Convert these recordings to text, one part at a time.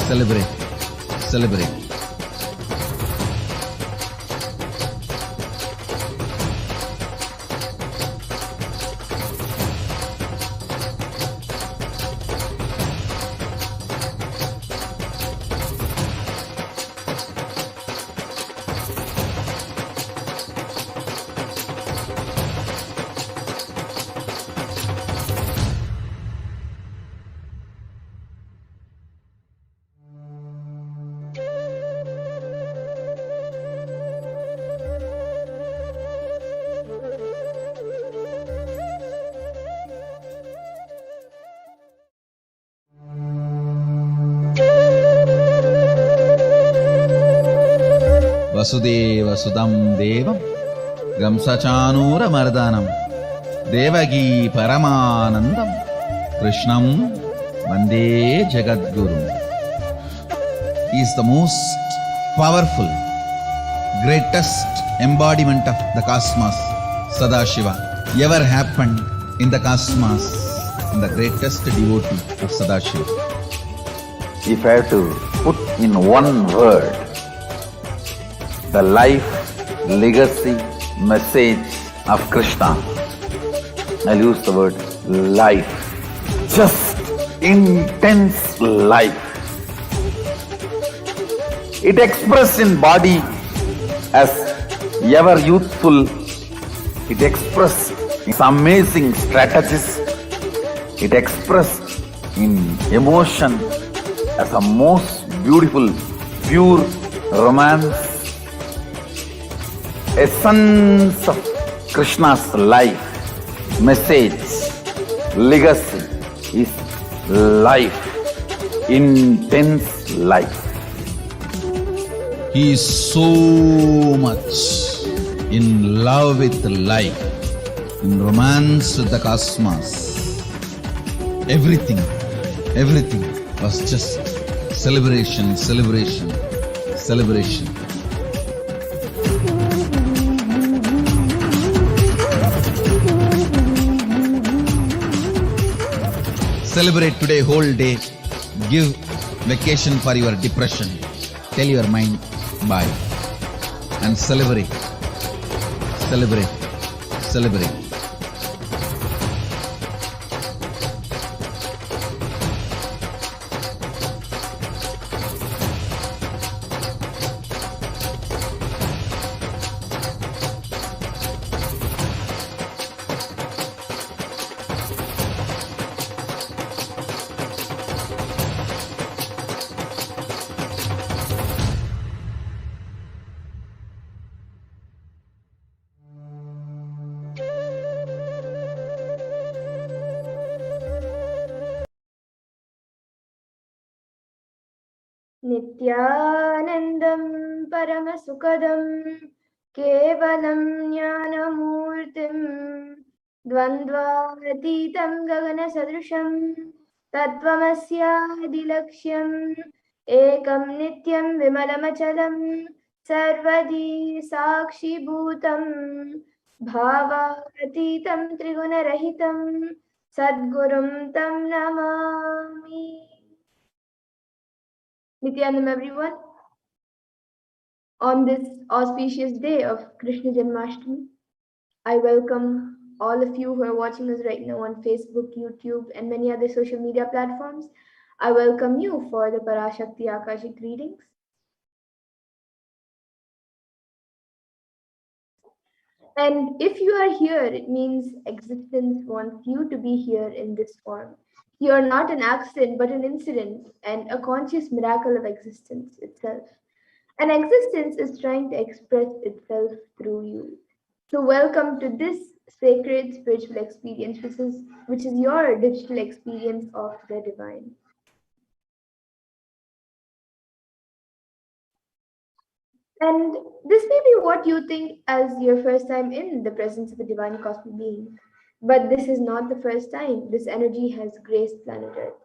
Celebrate. Celebrate. Vasudeva Sudam Devam Gamsachanura Mardanam Devagi Paramanandam Krishnam Vande Jagadguru. He is the most powerful, greatest embodiment of the cosmos, Sadashiva, ever happened in the cosmos, and the greatest devotee of Sadashiva. If I have to put in one word the life, legacy, message of Krishna, I'll use the word life. Just intense life. It expressed in body as ever youthful. It expressed in amazing strategies. It expressed in emotion as a most beautiful, pure romance. Essence of Krishna's life, message, legacy is life, intense life. He is so much in love with life, in romance with the cosmos. Everything was just celebration, celebration, celebration. Celebrate today whole day. Give vacation for your depression. Tell your mind bye. And celebrate. Celebrate. Celebrate. Nithyanandam Paramasukadam Kevalam Jnanamurtim Dvandvatitam Gagana Sadrusham Tattvamasya Ekam Nityam Vimalamachalam Sarvadi Sakshi Bhutam Bhavatitam Trigunarahitam Sadgurum Tam Namami. Nithyanandam, everyone. On this auspicious day of Krishna Janmashtami, I welcome all of you who are watching us right now on Facebook, YouTube, and many other social media platforms. I welcome you for the Parashakti Akashic readings. And if you are here, it means existence wants you to be here in this form. You are not an accident, but an incident and a conscious miracle of existence itself. And existence is trying to express itself through you. So welcome to this sacred spiritual experience, which is your digital experience of the divine. And this may be what you think as your first time in the presence of a divine cosmic being. But this is not the first time this energy has graced planet Earth.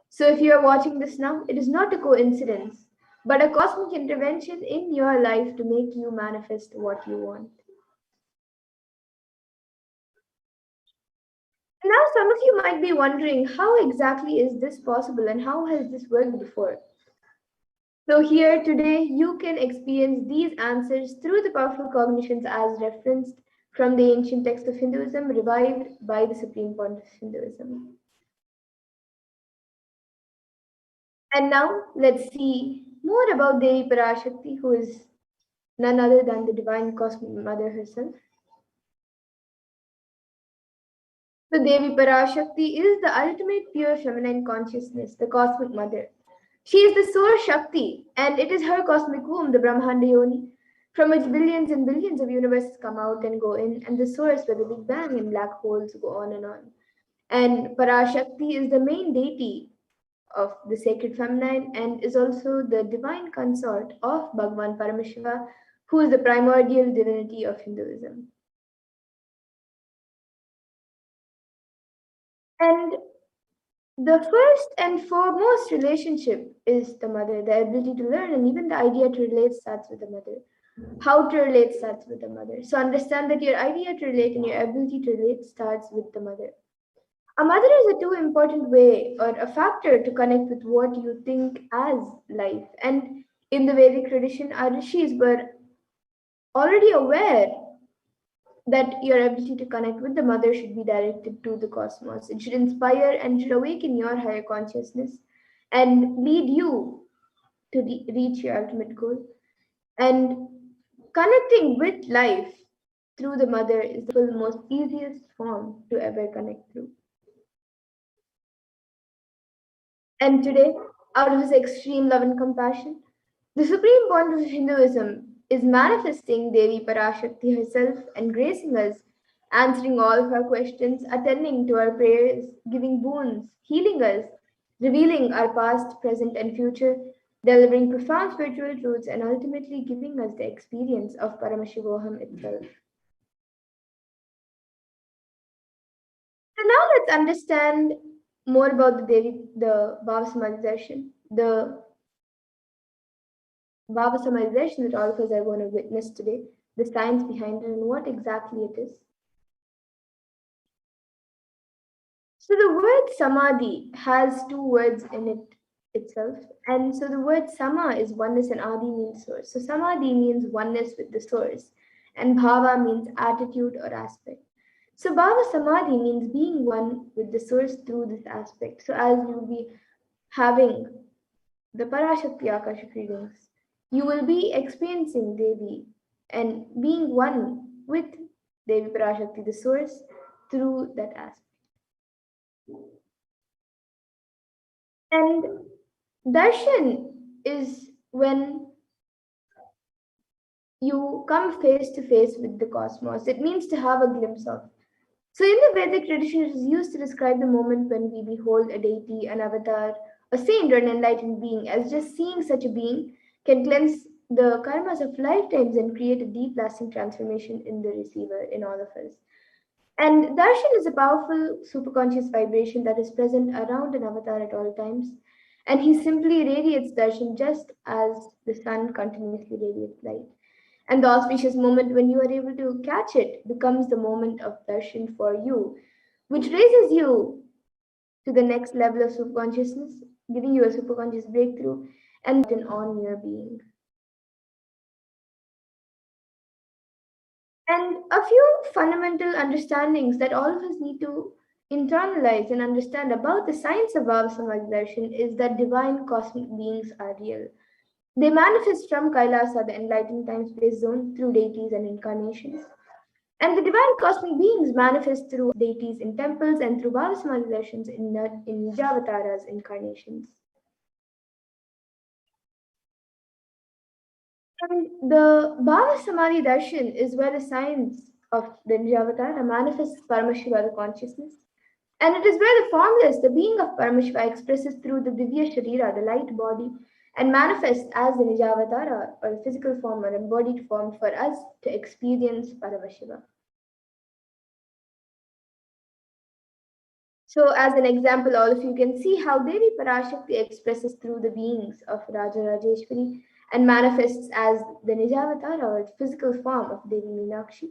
So if you are watching this now, it is not a coincidence, but a cosmic intervention in your life to make you manifest what you want. Now, some of you might be wondering, how exactly is this possible and how has this worked before? So here today, you can experience these answers through the powerful cognitions as referenced from the ancient text of Hinduism, revived by the Supreme Point of Hinduism. And now let's see more about Devi Parashakti, who is none other than the divine cosmic mother herself. So Devi Parashakti is the ultimate pure feminine consciousness, the cosmic mother. She is the source Shakti, and it is her cosmic womb, the Brahmanda Yoni, from which billions and billions of universes come out and go in, and the source where the Big Bang and black holes go on and on. And Parashakti is the main deity of the sacred feminine and is also the divine consort of Bhagavan Paramashiva, who is the primordial divinity of Hinduism. And the first and foremost relationship is the mother, the ability to learn, and even the idea to relate starts with the mother. How to relate starts with the mother. So understand that your idea to relate and your ability to relate starts with the mother. A mother is a too important way or a factor to connect with what you think as life. And in the Vedic tradition, our rishis were already aware that your ability to connect with the mother should be directed to the cosmos. It should inspire and should awaken your higher consciousness and lead you to reach your ultimate goal. And connecting with life through the mother is the most easiest form to ever connect through. And today, out of his extreme love and compassion, the supreme bond of Hinduism is manifesting Devi Parashakti herself and gracing us, answering all of our questions, attending to our prayers, giving boons, healing us, revealing our past, present, and future, delivering profound spiritual truths, and ultimately giving us the experience of Paramashivoham itself. So now let's understand more about the Bhava Samadhi Darshan, the Bhava Samadhi Darshan that all of us are going to witness today, the science behind it and what exactly it is. So the word Samadhi has two words in it itself. And so the word Sama is oneness and Adi means source. So Samadhi means oneness with the source and Bhava means attitude or aspect. So Bhava Samadhi means being one with the source through this aspect. So as you will be having the Parashakti Akashic readings, you will be experiencing Devi and being one with Devi Parashakti, the source, through that aspect. And darshan is when you come face to face with the cosmos. It means to have a glimpse of. So in the Vedic tradition, it is used to describe the moment when we behold a deity, an avatar, a saint, or an enlightened being, as just seeing such a being can cleanse the karmas of lifetimes and create a deep lasting transformation in the receiver, in all of us. And darshan is a powerful superconscious vibration that is present around an avatar at all times. And he simply radiates darshan just as the sun continuously radiates light. And the auspicious moment when you are able to catch it becomes the moment of darshan for you, which raises you to the next level of superconsciousness, giving you a superconscious breakthrough and on your being. And a few fundamental understandings that all of us need to internalize and understand about the science of Bhava Samadhi Darshan is that divine cosmic beings are real. They manifest from Kailasa, the enlightened time-space zone, through deities and incarnations. And the divine cosmic beings manifest through deities in temples and through Bhava Samadhi Darshans in Nijavatara's incarnations. And the Bhava Samadhi Darshan is where the science of the Nijavatara manifests Paramashiva, the consciousness. And it is where the formless, the being of Paramashiva, expresses through the Divya Sharira, the light body, and manifests as the Nijavatara, or the physical form or embodied form for us to experience Paramashiva. So, as an example, all of you can see how Devi Parashakti expresses through the beings of Raja Rajeshwari and manifests as the Nijavatara, or the physical form of Devi Meenakshi.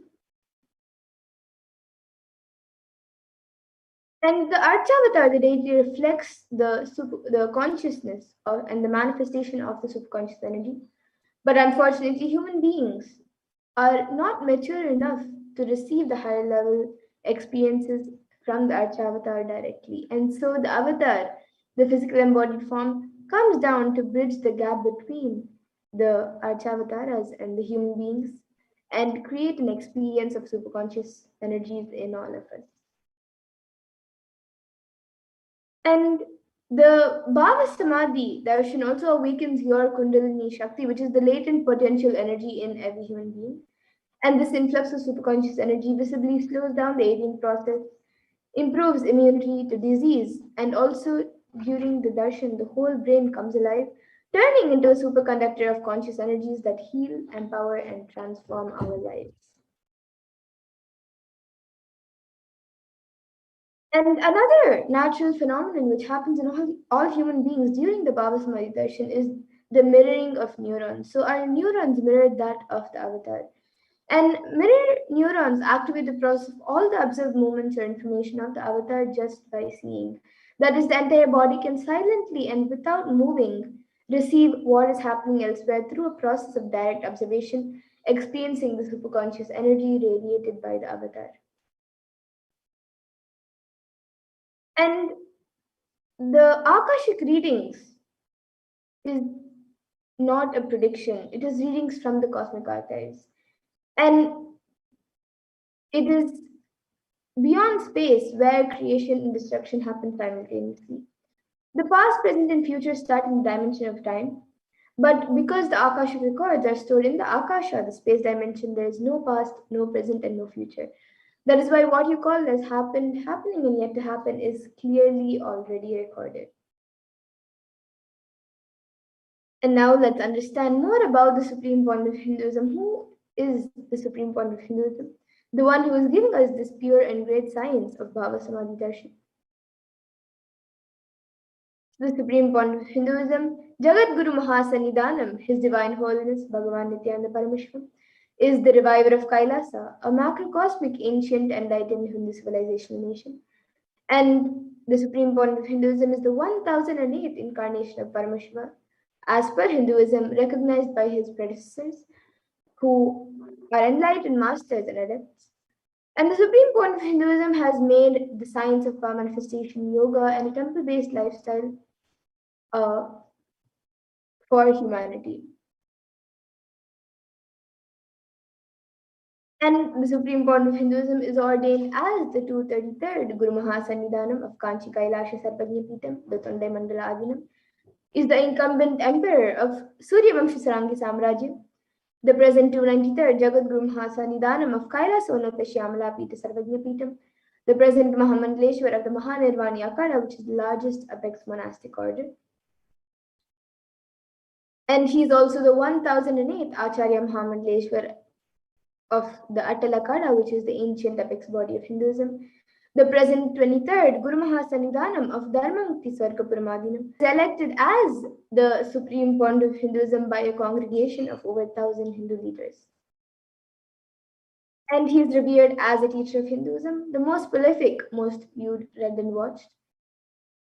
And the Archavatar, the deity, reflects the consciousness and the manifestation of the superconscious energy. But unfortunately, human beings are not mature enough to receive the higher level experiences from the Archavatar directly. And so the avatar, the physical embodied form, comes down to bridge the gap between the Archavataras and the human beings and create an experience of superconscious energies in all of us. And the Bhava Samadhi darshan also awakens your Kundalini Shakti, which is the latent potential energy in every human being. And this influx of superconscious energy visibly slows down the aging process, improves immunity to disease, and also during the darshan, the whole brain comes alive, turning into a superconductor of conscious energies that heal, empower, and transform our lives. And another natural phenomenon which happens in all human beings during the Bhava Samadhi darshan is the mirroring of neurons. So our neurons mirror that of the avatar. And mirror neurons activate the process of all the observed movements or information of the avatar just by seeing. That is, the entire body can silently and without moving receive what is happening elsewhere through a process of direct observation, experiencing the superconscious energy radiated by the avatar. And the Akashic readings is not a prediction, it is readings from the cosmic archives. And it is beyond space where creation and destruction happen simultaneously. The past, present, and future start in the dimension of time, but because the Akashic records are stored in the Akasha, the space dimension, there is no past, no present, and no future. That is why what you call as happened, happening, and yet to happen is clearly already recorded. And now let's understand more about the supreme point of Hinduism. Who is the supreme point of Hinduism? The one who is giving us this pure and great science of Bhava Samadhi Darshan. The supreme point of Hinduism, Jagat Guru Mahasannidhanam, His Divine Holiness Bhagavan Nithyananda Paramashivam, is the reviver of Kailasa, a macrocosmic, ancient, enlightened Hindu civilizational nation. And the supreme point of Hinduism is the 1008th incarnation of Paramashiva, as per Hinduism, recognized by his predecessors, who are enlightened masters and adepts. And the supreme point of Hinduism has made the science of power manifestation, yoga, and a temple-based lifestyle for humanity. And the supreme point of Hinduism is ordained as the 233rd Guru Mahasannidhanam of Kanchi Kailasha Sarvagnya Peetham, the Tondai Mandala Adinam, is the incumbent emperor of Suryavamsha Sarangi Samrajya, the present 293rd Jagat Guru Mahasannidhanam of Kailasonata Shyamala Peetha Sarvagnya Peetham, the present Mahamandaleshwar of the Mahanirvani Akada, which is the largest apex monastic order. And he is also the 1008th Acharya Mahamandaleshwar of the Atal Akada, which is the ancient apex body of Hinduism. The present 23rd Guru Mahasannidhanam of Dharmamukti Swargapuramadinam is elected as the supreme point of Hinduism by a congregation of over 1,000 Hindu leaders. And he is revered as a teacher of Hinduism, the most prolific, most viewed, read, and watched.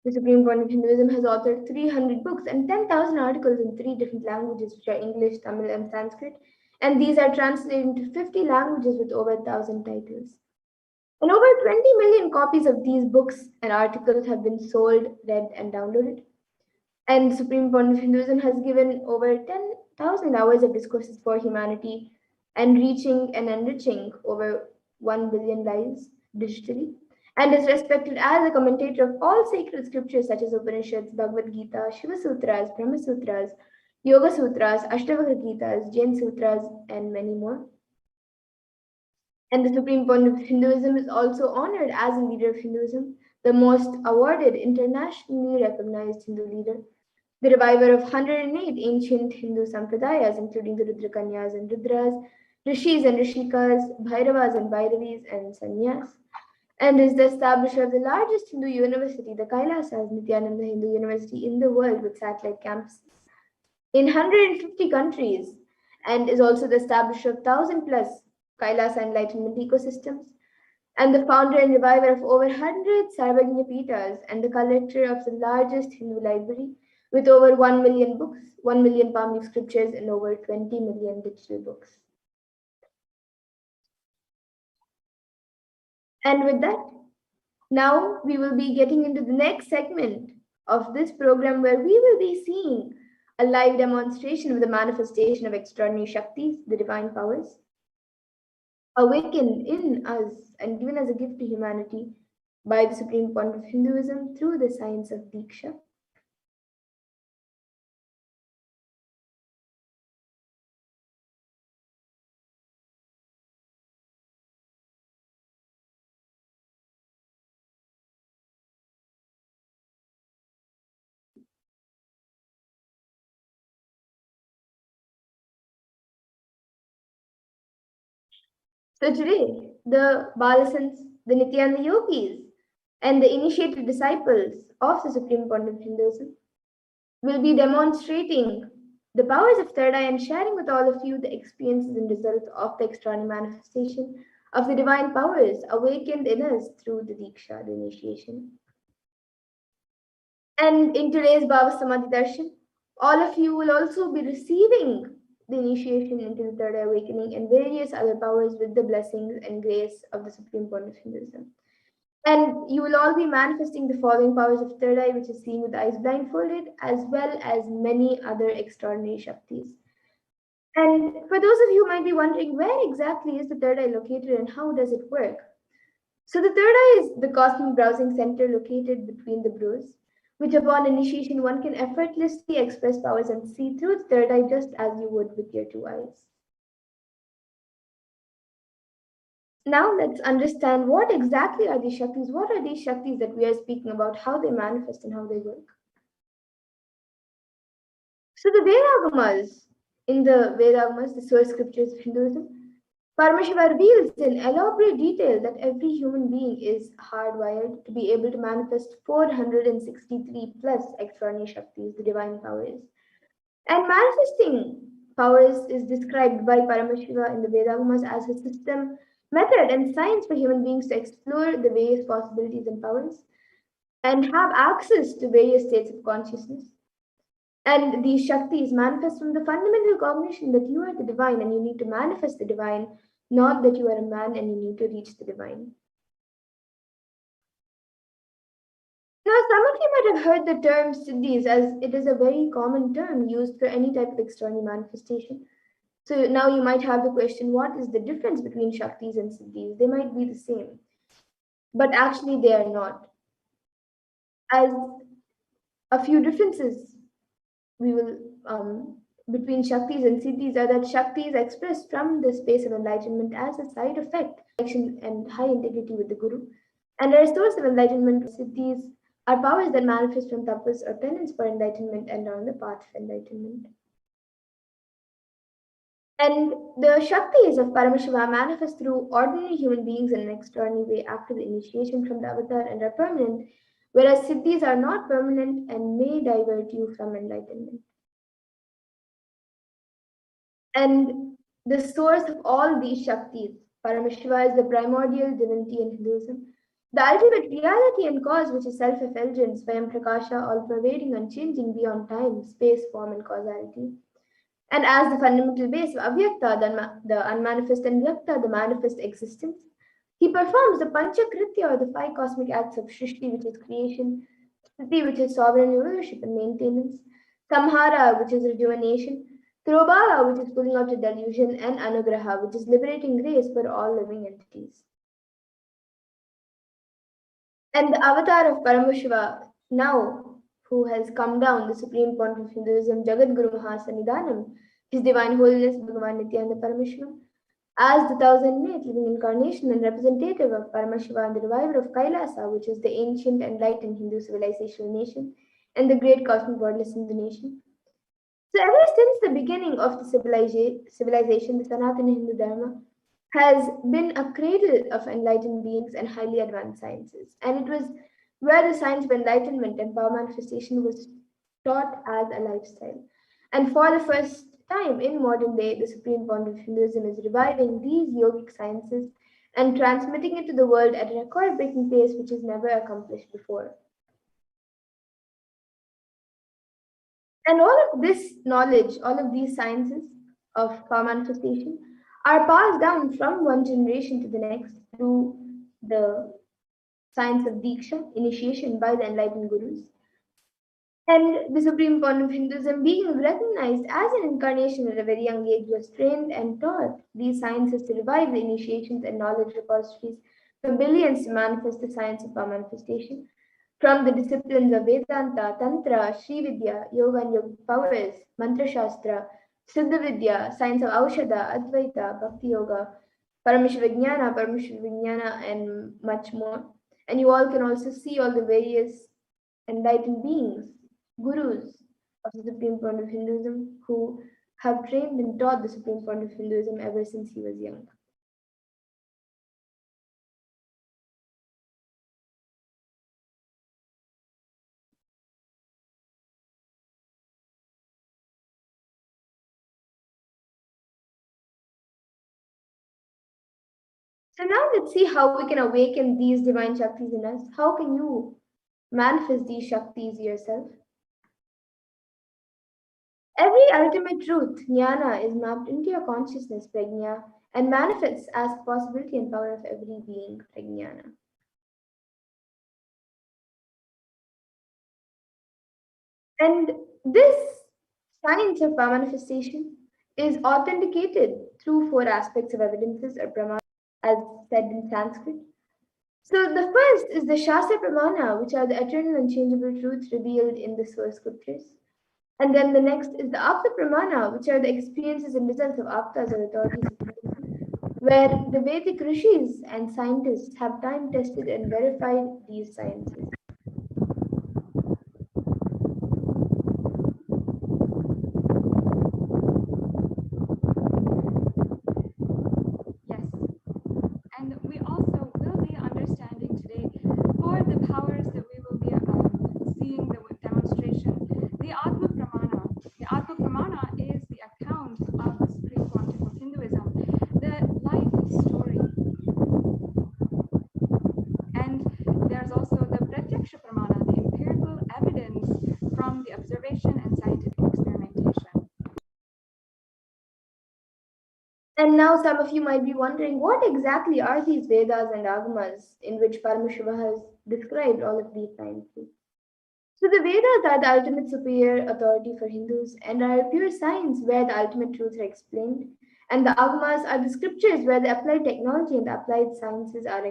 The supreme point of Hinduism has authored 300 books and 10,000 articles in 3 different languages, which are English, Tamil, and Sanskrit. And these are translated into 50 languages with over 1,000 titles. And over 20 million copies of these books and articles have been sold, read, and downloaded. And the Supreme Point of Hinduism has given over 10,000 hours of discourses for humanity and reaching and enriching over 1 billion lives digitally, and is respected as a commentator of all sacred scriptures such as Upanishads, Bhagavad Gita, Shiva Sutras, Brahma Sutras, Yoga Sutras, Ashtavakra Gitas, Jain Sutras, and many more. And the supreme point of Hinduism is also honored as a leader of Hinduism, the most awarded, internationally recognized Hindu leader, the reviver of 108 ancient Hindu sampradayas, including the Rudrakanyas and Rudras, Rishis and Rishikas, Bhairavas and Bhairavis, and Sannyas, and is the establisher of the largest Hindu university, the Kailasas Nithyananda Hindu University in the world, with satellite campuses in 150 countries, and is also the establisher of 1,000 plus Kailasa enlightenment ecosystems, and the founder and reviver of over 100 Sarvagnya Pitas, and the collector of the largest Hindu library with over 1 million books, 1 million palm leaf scriptures, and over 20 million digital books. And with that, now we will be getting into the next segment of this program, where we will be seeing a live demonstration of the manifestation of extraordinary Shaktis, the divine powers, awakened in us and given as a gift to humanity by the supreme point of Hinduism through the science of Diksha. So today, the Balasants, the Nithyananda yogis, and the initiated disciples of the supreme point of Hinduism will be demonstrating the powers of third eye and sharing with all of you the experiences and results of the extraordinary manifestation of the divine powers awakened in us through the Diksha, the initiation. And in today's Bhava Samadhi Darshan, all of you will also be receiving the initiation into the third eye awakening and various other powers with the blessings and grace of the supreme point of Hinduism. And you will all be manifesting the following powers of third eye, which is seeing with the eyes blindfolded, as well as many other extraordinary Shaktis. And for those of you who might be wondering, where exactly is the third eye located and how does it work? So the third eye is the cosmic browsing center located between the brows, which upon initiation one can effortlessly express powers and see through the third eye just as you would with your two eyes. Now let's understand what exactly are these Shaktis, what are these Shaktis that we are speaking about, how they manifest and how they work. So the Vedagamas, in the Vedagamas, the source scriptures of Hinduism, Paramashiva reveals in elaborate detail that every human being is hardwired to be able to manifest 463 plus extraordinary Shaktis, the divine powers. And manifesting powers is described by Paramashiva in the Vedagamas as a system, method, and science for human beings to explore the various possibilities and powers and have access to various states of consciousness. And these Shaktis manifest from the fundamental cognition that you are the divine and you need to manifest the divine, not that you are a man and you need to reach the divine. Now, some of you might have heard the term Siddhis, as it is a very common term used for any type of extraordinary manifestation. So now you might have the question, what is the difference between Shaktis and Siddhis? They might be the same, but actually they are not. As a few differences we will between Shaktis and Siddhis are that Shakti is expressed from the space of enlightenment as a side effect, connection and high integrity with the Guru. And a source of enlightenment, Siddhis are powers that manifest from tapas or penance for enlightenment and are on the path of enlightenment. And the Shaktis of Paramashiva manifest through ordinary human beings in an extraordinary way after the initiation from the avatar and are permanent, whereas Siddhis are not permanent and may divert you from enlightenment. And the source of all these Shaktis, Paramashiva, is the primordial divinity in Hinduism, the ultimate reality and cause, which is self-effulgence, Swayam Prakasha, all-pervading, unchanging beyond time, space, form, and causality. And as the fundamental base of Avyakta, the unmanifest, and Vyakta, the manifest existence, he performs the Panchakritya, or the five cosmic acts of Shrishti, which is creation, Sthiti, which is sovereign rulership and maintenance, Samhara, which is rejuvenation, Trobala, which is pulling out a delusion, and Anugraha, which is liberating grace for all living entities. And the avatar of Paramashiva, now who has come down, the supreme point of Hinduism, Jagadguru Mahasannidhanam, His Divine Holiness Bhagavan Nithyananda Paramashivam, as the thousand-eighth living incarnation and representative of Paramashiva and the reviver of Kailasa, which is the ancient enlightened Hindu civilizational nation and the great cosmic wordless Hindu nation. So ever since the beginning of the civilization, the Sanatana Hindu Dharma has been a cradle of enlightened beings and highly advanced sciences. And it was where the science of enlightenment and power manifestation was taught as a lifestyle. And for the first time in modern day, the supreme point of Hinduism is reviving these yogic sciences and transmitting it to the world at a record-breaking pace which is never accomplished before. And all of this knowledge, all of these sciences of power manifestation are passed down from one generation to the next through the science of Diksha, initiation by the enlightened gurus. And the supreme point of Hinduism, being recognized as an incarnation at a very young age, was trained and taught these sciences to revive the initiations and knowledge repositories for billions to manifest the science of power manifestation. From the disciplines of Vedanta, Tantra, Sri Vidya, Yoga and Yogic powers, Mantra Shastra, Siddha Vidya, science of Aushadha, Advaita, Bhakti Yoga, Paramashivoham, and much more. And you all can also see all the various enlightened beings, gurus of the supreme point of Hinduism who have trained and taught the supreme point of Hinduism ever since he was young. So now let's see how we can awaken these divine Shaktis in us. How can you manifest these Shaktis yourself? Every ultimate truth, jnana, is mapped into your consciousness, prajna, and manifests as the possibility and power of every being, prajnana. And this science of power manifestation is authenticated through four aspects of evidences or pramana, as said in Sanskrit. So the first is the Shastra Pramana, which are the eternal and changeable truths revealed in the source scriptures. And then the next is the Apta Pramana, which are the experiences and results of Aptas or authorities of Hinduism, where the Vedic rishis and scientists have time tested and verified these sciences. Yes. And we also will be understanding today for the powers that we will be seeing the demonstration, the Atma Pramana. The Atma Pramana is the account of the Supreme Quantum of Hinduism, the life story. And there's also the Pratyaksha Pramana, the empirical evidence from the observation and scientific experimentation. And now some of you might be wondering, what exactly are these Vedas and Agamas in which Paramashiva has described all of these sciences? So the Vedas are the ultimate superior authority for Hindus and are pure science where the ultimate truths are explained. And the Agamas are the scriptures where the applied technology and the applied sciences are